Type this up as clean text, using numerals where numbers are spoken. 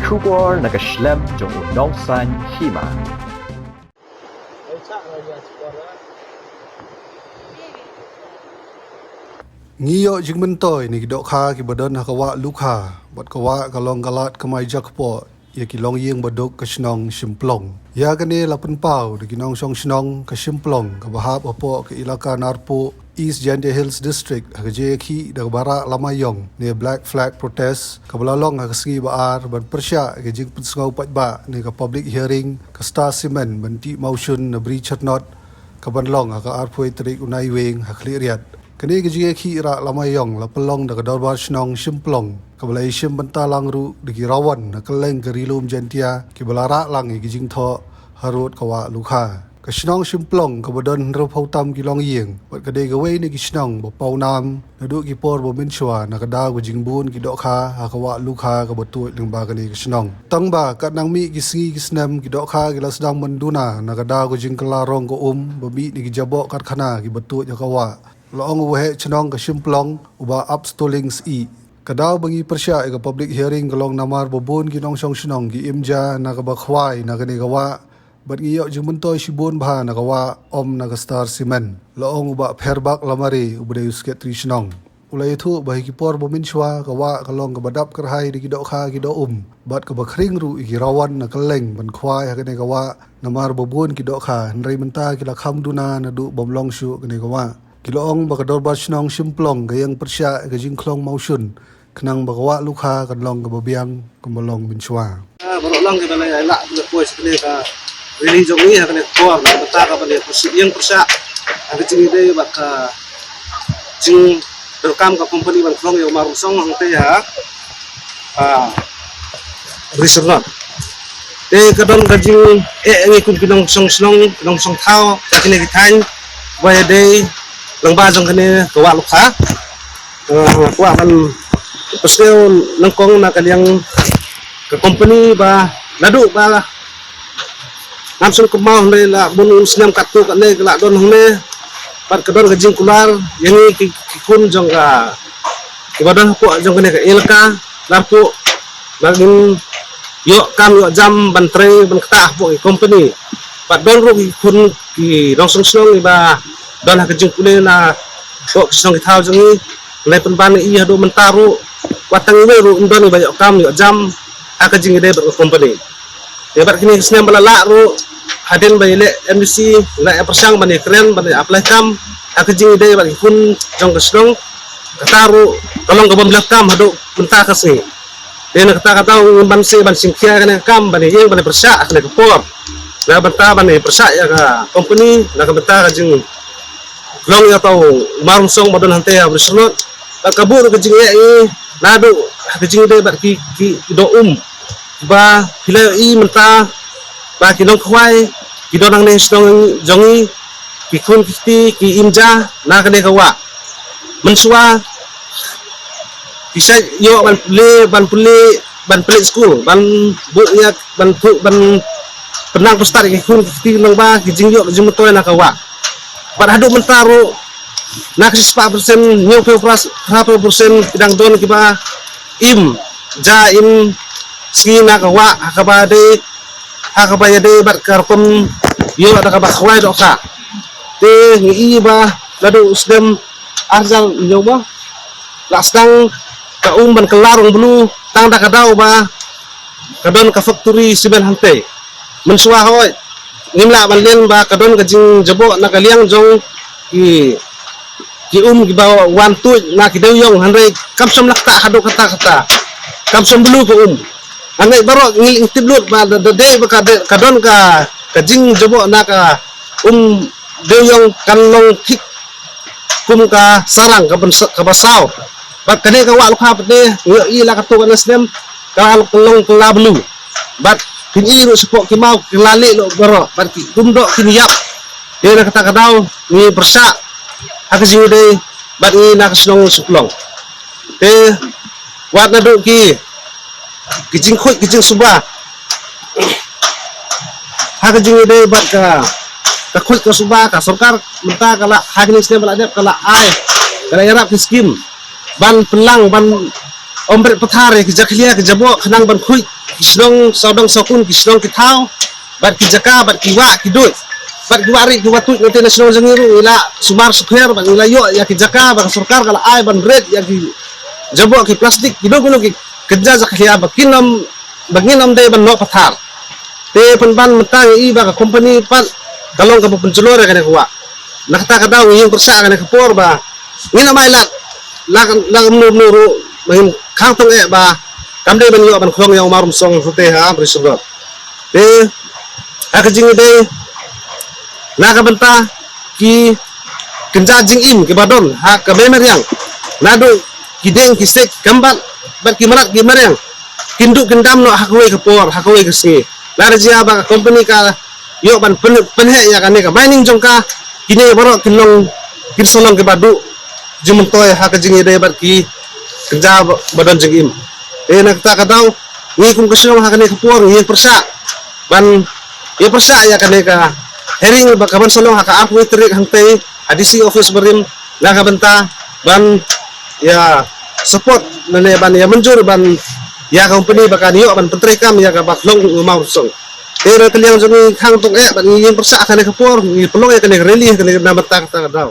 Shubor nakaslem jong unongsan hima. Ngiyo jing mentoy ni gidok kha ki badan hakawa lukha bat kawa kalong galat kamai jakpo ya ki long yeng badok ka snong simplong ya kane lapen pau de ginong song snong ka simplong ka bahap opo ke ilaka narpo East Jande Hills District hakaje ki da bara lamayong ne Black Flag protest ka balalong ha kasgi baar ban persya ke jing pensngau pat ba ne ka public hearing ka Star Cement banti motion na bri chatnot ka banlong ha ka arpoi trik unai weng ha kliriat kani ke ki ra lamayong la pelong da dorbar snong simplong ka balai sim bentalang ru de ki rawan na keleng ke rilum jantia ki balara lang ki jing tho harut kawa lukha ka snong simplong ka bodon ro phautam ki long yeng bat ka de ga wei ni ki snong bo pau nam na du ki por bo min chwa na ka da go jing bun ki do kha ha kawa lukha ka botu ling ba ka ni ki snong tang ba ka nang mi ki singi ki snam ki do kha ki lasdang manduna na ka da go jing kala rong go bo mi ni ki jabo kat khana ki botu ya kawa Loong uwe chenong ka simplong uba upstolings Kadao bangi persya ka public hearing kalong namar bobon kinong song sinong ki imja na ka bakhwai na kani gawa bat ngiyo jumuntoy sibon bha na gawa om na ka Star Cement. Loong uba pherbak lamari ubade usket tri sinong. Ulay thu bahi ki por bomin shwa gawa kalong ka badap karhai di kido kha kido bat ka bakhring ru iki rawan na kaleng ban khwai ha kani gawa namar bobon kido kha nrai menta kila khamduna na du bomlong shu kani gawa Kiloong bakador basnong simplong gayang persya gajing klong mausun kenang bakawa lukha kadlong kababiang kumbalong binswa. Barulang kita na ala na po sa kanila religion ni hakane kor na bata ka bali yang persya ang jing ide baka jing rekam ka company ban klong yo marusong hang te ha reserve kadon gajing ngikut kinong song thao kakine kitain boy day lang bajang kani kawa lukha kuwa kan paseo langkong na kanyang ka company ba ladu ba namsun kumau hne la bun snam katu kane la don hne pat kadon gajing kular yang kikun jong ka ibadah ko jong kane ka ilka larpu nagin yo kam yo jam bantre ban kata po company pat don ro kun ki rongsong snong iba don hakajing kule na kok kisong kithaw jangi lay penban iya do mentaru watang iwe ru undon iba kam yo jam hakajing ide ber company debat kini snam balala ru haden bayle MDC la persang bani keren bani apply kam hakajing ide bani kun jong kisong kataru tolong ka bamlak kam hado menta kasi den kata ban singkia kana kam bani yeng bani persya akne kapor na banta bani persya ya ka company na ka banta kajing long ya tau marungsong madon hante ya bersenot kabur kejing ya nadu kejing de bat ki do ba hilai menta ba ki long khwai ki do nang ne stong jongi ki kun ki imja na kane kawa mensua bisa yo ban play school ban bu ya ban penang pestar ki kun ki long ba ki jing yo jing motoy na kawa Padahal mentaro nak 4% new persen bidang don kiba im sina kawa hakabade bat karkom yo ada ka bakhwai do ka te ngi ba ladu usdem arzal nyoba lasdang ka ban kelarong bulu tang da kadau ba kadon ka factory siben hante mensua hoy nimla balen ba kadon kajing jabo na kaliang jong ki bawa wantu na kidawyong hanre kamsom lakta hado kata kamsom bulu ko hanre baro ngil intiblut ba dade ba kadon ka kajing jabo na ka dewyong kanlong tik ka sarang ka basaw bat kane ka wa lukha pate ila ka to nasdem ka long kalablu bat kiniru sepok kimau kilali lo baro barki kumdo kiniyap dia nak kata kadau ni persa hakajing de bat ni nak slong suplong wat na do ki kijing suba hakajing de bat ka khut ka suba ka sarkar menta kala hakni sne balade kala ai kala yarap skim ban pelang ban ombre pathare ki jaklia ki jabo khanang ban khut kisnong saudang sakun kisnong kitao bat kijaka bat kiwa kidut bat kiwari kiwatut nanti nasional jangiru ila sumar sukher bat ila yo ya kijaka bat surkar kala ai ban red ya ki jabo ki plastik kidung kuno ki kerja zakhiya bakinam baginam dai ban no pathar te penban mentang i ba company pan kalong ka pencelor ka kuwa nakata ka daw yung persa ka kapor ba ngina mai la nuru mahim khang tong ba kamde ban yo ban khong yang marum song fute ha brisubot te akajing de naga benta ki kenja jing im ke badon ha ka bemer yang nado kideng kisek gambat bat kimarat gimarang kinduk kendam no hakwe kapor hakwe kesi lara jia ba company ka yo ban penhe ya kan ka mining jongka kini borok kinong kirsolong ke badu jumuntoy hakajing de bat ki kerja badon jing im nak ta kadang ni kum kasino hakane kapor ni persa ban ya persa ya kane ka hering ba kaban solong haka aku terik hangtei adisi office berim naga benta ban ya support nane ban ya menjur ban ya company bakan yo ban pentrekam ya ka baklong mau song pero kaliang jong khang tok ban ni persa kane kapor ni pelong ya kane reli kane na benta ta daw